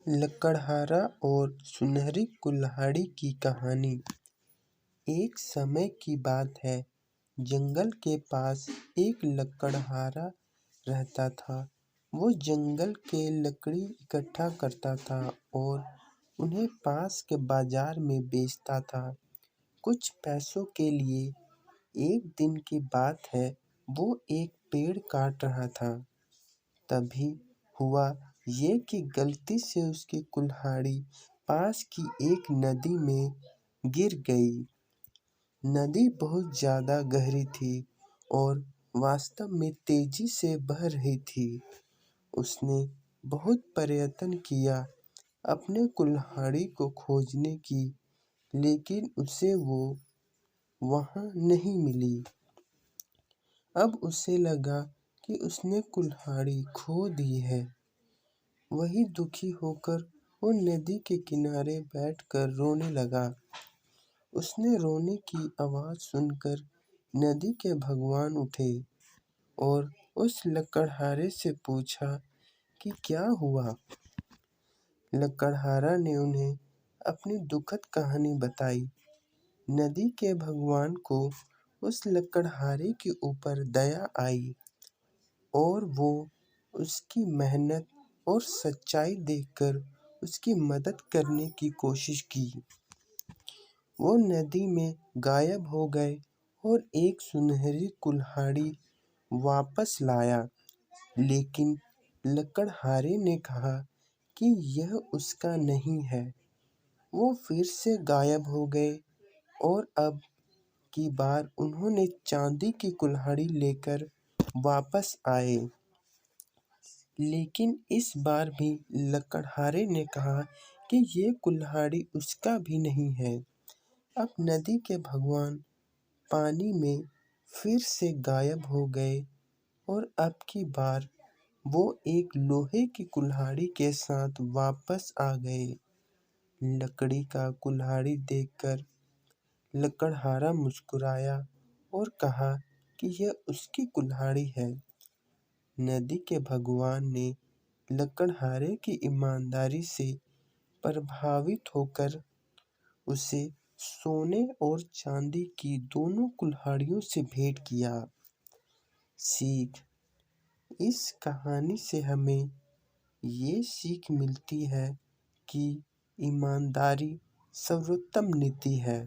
लकड़हारा और सुनहरी कुल्हाड़ी की कहानी। एक समय की बात है। जंगल के पास एक लकड़हारा रहता था। वो जंगल के लकड़ी इकट्ठा करता था और उन्हें पास के बाजार में बेचता था कुछ पैसों के लिए। एक दिन की बात है, वो एक पेड़ काट रहा था। तभी हुआ ये कि गलती से उसकी कुल्हाड़ी पास की एक नदी में गिर गई। नदी बहुत ज़्यादा गहरी थी और वास्तव में तेजी से बह रही थी। उसने बहुत प्रयत्न किया अपने कुल्हाड़ी को खोजने की, लेकिन उसे वो वहाँ नहीं मिली। अब उसे लगा कि उसने कुल्हाड़ी खो दी है। वही दुखी होकर वो नदी के किनारे बैठकर रोने लगा। उसने रोने की आवाज़ सुनकर नदी के भगवान उठे और उस लकड़हारे से पूछा कि क्या हुआ। लकड़हारा ने उन्हें अपनी दुखद कहानी बताई। नदी के भगवान को उस लकड़हारे के ऊपर दया आई और वो उसकी मेहनत और सच्चाई देखकर उसकी मदद करने की कोशिश की। वो नदी में गायब हो गए और एक सुनहरी कुल्हाड़ी वापस लाया। लेकिन लकड़हारे ने कहा कि यह उसका नहीं है। वो फिर से गायब हो गए और अब की बार उन्होंने चांदी की कुल्हाड़ी लेकर वापस आए। लेकिन इस बार भी लकड़हारे ने कहा कि ये कुल्हाड़ी उसका भी नहीं है। अब नदी के भगवान पानी में फिर से गायब हो गए और अब की बार वो एक लोहे की कुल्हाड़ी के साथ वापस आ गए। लकड़ी का कुल्हाड़ी देखकर लकड़हारा मुस्कुराया और कहा कि यह उसकी कुल्हाड़ी है। नदी के भगवान ने लकड़हारे की ईमानदारी से प्रभावित होकर उसे सोने और चांदी की दोनों कुल्हाड़ियों से भेंट किया। सीख: इस कहानी से हमें ये सीख मिलती है कि ईमानदारी सर्वोत्तम नीति है।